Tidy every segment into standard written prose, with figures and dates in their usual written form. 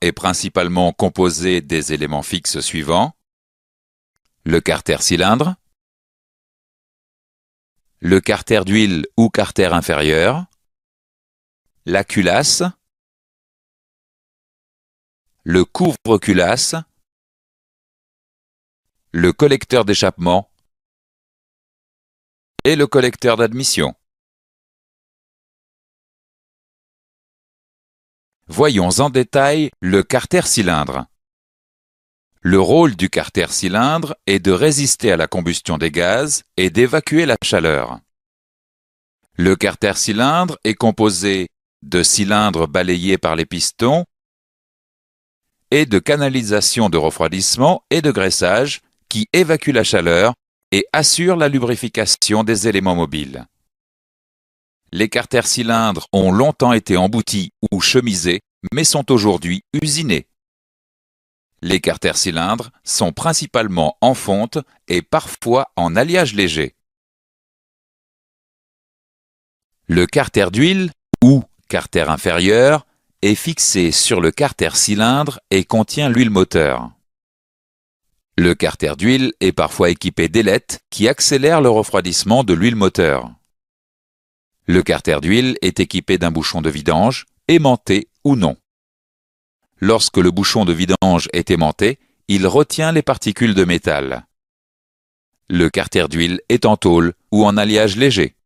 est principalement composé des éléments fixes suivants: le carter cylindre, le carter d'huile ou carter inférieur, la culasse, le couvre-culasse, le collecteur d'échappement et le collecteur d'admission. Voyons en détail le carter cylindre. Le rôle du carter cylindre est de résister à la combustion des gaz et d'évacuer la chaleur. Le carter cylindre est composé de cylindres balayés par les pistons et de canalisations de refroidissement et de graissage qui évacuent la chaleur et assurent la lubrification des éléments mobiles. Les carters cylindres ont longtemps été emboutis ou chemisés, mais sont aujourd'hui usinés. Les carters cylindres sont principalement en fonte et parfois en alliage léger. Le carter d'huile, ou carter inférieur, est fixé sur le carter cylindre et contient l'huile moteur. Le carter d'huile est parfois équipé d'ailettes qui accélèrent le refroidissement de l'huile moteur. Le carter d'huile est équipé d'un bouchon de vidange, aimanté ou non. Lorsque le bouchon de vidange est aimanté, il retient les particules de métal. Le carter d'huile est en tôle ou en alliage léger.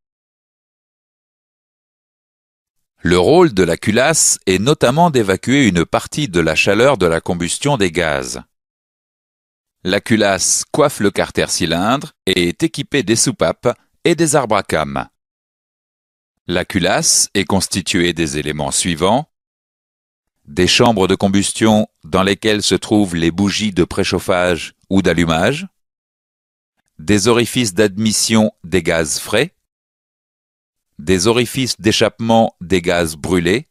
Le rôle de la culasse est notamment d'évacuer une partie de la chaleur de la combustion des gaz. La culasse coiffe le carter cylindre et est équipée des soupapes et des arbres à cames. La culasse est constituée des éléments suivants: des chambres de combustion dans lesquelles se trouvent les bougies de préchauffage ou d'allumage, des orifices d'admission des gaz frais, des orifices d'échappement des gaz brûlés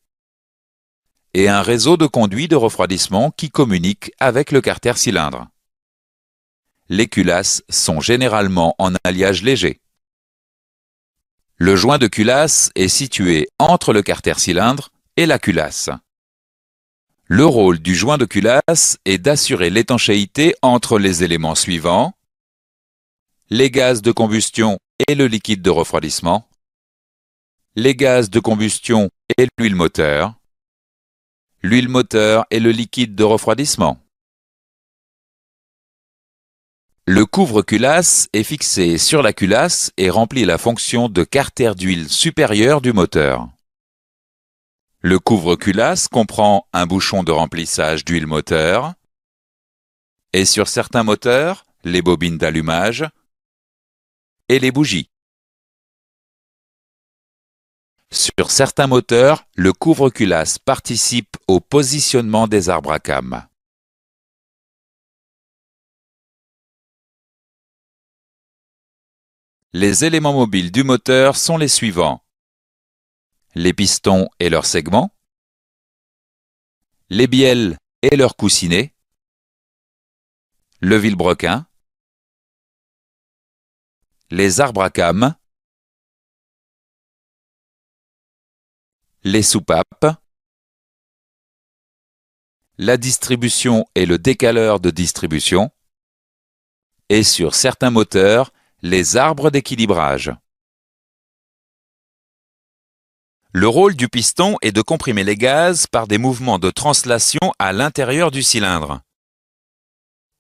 et un réseau de conduits de refroidissement qui communique avec le carter cylindre. Les culasses sont généralement en alliage léger. Le joint de culasse est situé entre le carter cylindre et la culasse. Le rôle du joint de culasse est d'assurer l'étanchéité entre les éléments suivants: les gaz de combustion et le liquide de refroidissement, les gaz de combustion et l'huile moteur et le liquide de refroidissement. Le couvre-culasse est fixé sur la culasse et remplit la fonction de carter d'huile supérieur du moteur. Le couvre-culasse comprend un bouchon de remplissage d'huile moteur et sur certains moteurs, les bobines d'allumage et les bougies. Sur certains moteurs, le couvre-culasse participe au positionnement des arbres à cames. Les éléments mobiles du moteur sont les suivants: les pistons et leurs segments, les bielles et leurs coussinets, le vilebrequin, les arbres à cames, les soupapes, la distribution et le décaleur de distribution, et sur certains moteurs, les arbres d'équilibrage. Le rôle du piston est de comprimer les gaz par des mouvements de translation à l'intérieur du cylindre.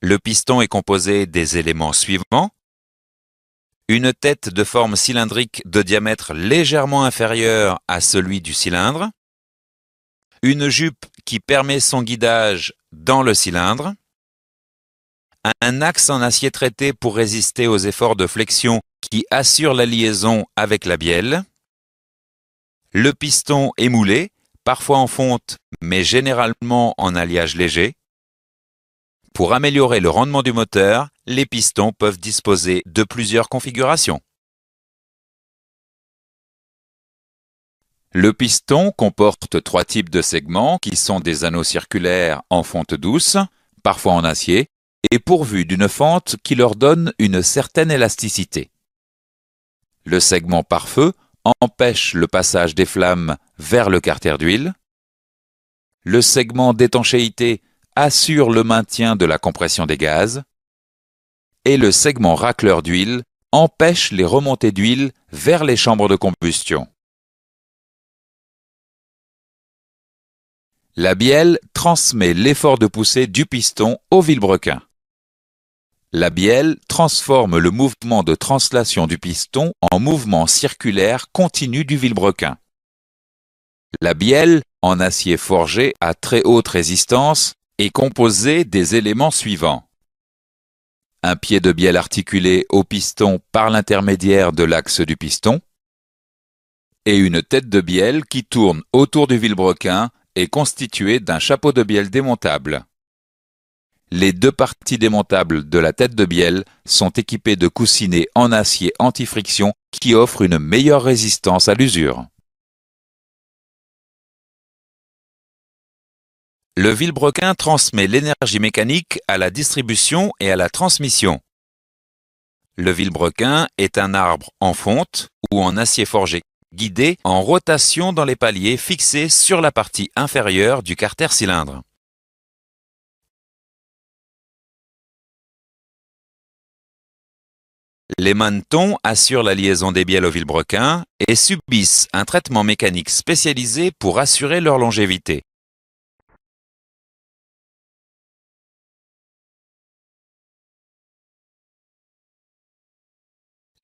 Le piston est composé des éléments suivants: une tête de forme cylindrique de diamètre légèrement inférieur à celui du cylindre, une jupe qui permet son guidage dans le cylindre, un axe en acier traité pour résister aux efforts de flexion qui assurent la liaison avec la bielle, le piston émoulé, parfois en fonte mais généralement en alliage léger. Pour améliorer le rendement du moteur, les pistons peuvent disposer de plusieurs configurations. Le piston comporte 3 types de segments qui sont des anneaux circulaires en fonte douce, parfois en acier, et pourvus d'une fente qui leur donne une certaine élasticité. Le segment pare-feu empêche le passage des flammes vers le carter d'huile. Le segment d'étanchéité assure le maintien de la compression des gaz. Et le segment racleur d'huile empêche les remontées d'huile vers les chambres de combustion. La bielle transmet l'effort de poussée du piston au vilebrequin. La bielle transforme le mouvement de translation du piston en mouvement circulaire continu du vilebrequin. La bielle, en acier forgé à très haute résistance, est composée des éléments suivants. Un pied de bielle articulé au piston par l'intermédiaire de l'axe du piston et une tête de bielle qui tourne autour du vilebrequin est constituée d'un chapeau de bielle démontable. Les deux parties démontables de la tête de bielle sont équipées de coussinets en acier anti-friction qui offrent une meilleure résistance à l'usure. Le vilebrequin transmet l'énergie mécanique à la distribution et à la transmission. Le vilebrequin est un arbre en fonte ou en acier forgé, guidé en rotation dans les paliers fixés sur la partie inférieure du carter cylindre. Les manetons assurent la liaison des bielles au vilebrequin et subissent un traitement mécanique spécialisé pour assurer leur longévité.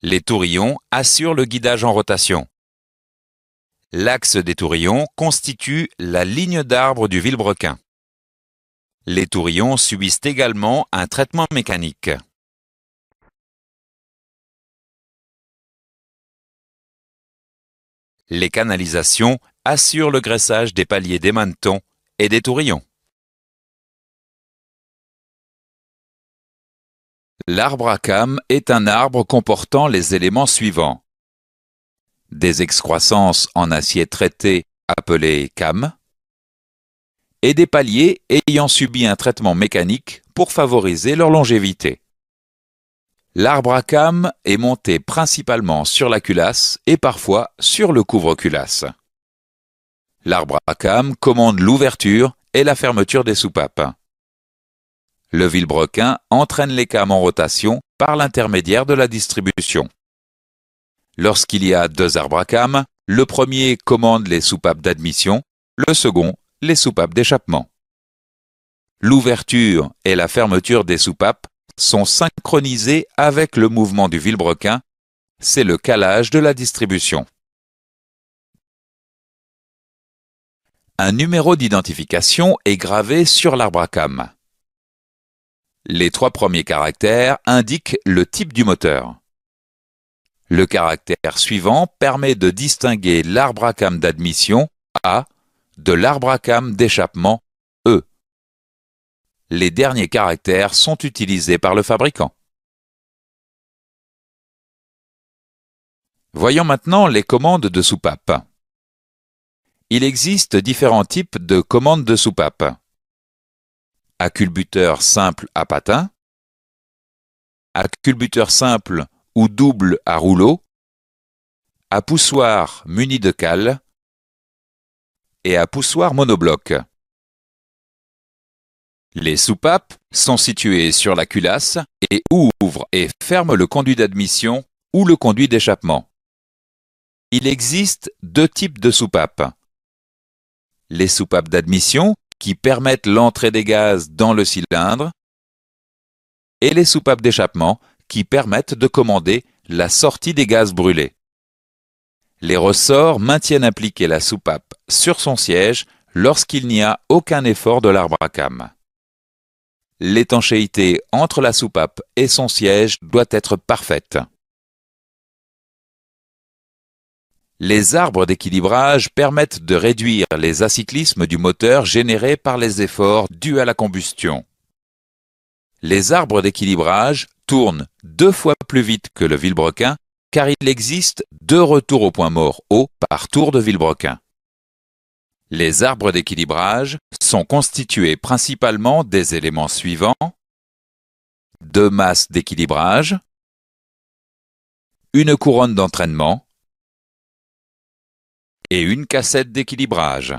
Les tourillons assurent le guidage en rotation. L'axe des tourillons constitue la ligne d'arbre du vilebrequin. Les tourillons subissent également un traitement mécanique. Les canalisations assurent le graissage des paliers des manetons et des tourillons. L'arbre à cames est un arbre comportant les éléments suivants. Des excroissances en acier traité appelées cames et des paliers ayant subi un traitement mécanique pour favoriser leur longévité. L'arbre à cames est monté principalement sur la culasse et parfois sur le couvre-culasse. L'arbre à cames commande l'ouverture et la fermeture des soupapes. Le vilebrequin entraîne les cames en rotation par l'intermédiaire de la distribution. Lorsqu'il y a deux arbres à cames, le premier commande les soupapes d'admission, le second les soupapes d'échappement. L'ouverture et la fermeture des soupapes sont synchronisées avec le mouvement du vilebrequin, c'est le calage de la distribution. Un numéro d'identification est gravé sur l'arbre à cames. Les trois premiers caractères indiquent le type du moteur. Le caractère suivant permet de distinguer l'arbre à cames d'admission A de l'arbre à cames d'échappement E. Les derniers caractères sont utilisés par le fabricant. Voyons maintenant les commandes de soupape. Il existe différents types de commandes de soupape. À culbuteur simple à patins, à culbuteur simple ou double à rouleau, à poussoir muni de cale et à poussoir monobloc. Les soupapes sont situées sur la culasse et ouvrent et ferment le conduit d'admission ou le conduit d'échappement. Il existe deux types de soupapes. Les soupapes d'admission qui permettent l'entrée des gaz dans le cylindre et les soupapes d'échappement qui permettent de commander la sortie des gaz brûlés. Les ressorts maintiennent appliquée la soupape sur son siège lorsqu'il n'y a aucun effort de l'arbre à cames. L'étanchéité entre la soupape et son siège doit être parfaite. Les arbres d'équilibrage permettent de réduire les acyclismes du moteur générés par les efforts dus à la combustion. Les arbres d'équilibrage tournent 2 fois plus vite que le vilebrequin car il existe 2 retours au point mort haut par tour de vilebrequin. Les arbres d'équilibrage sont constitués principalement des éléments suivants: 2 masses d'équilibrage, une couronne d'entraînement et une cassette d'équilibrage.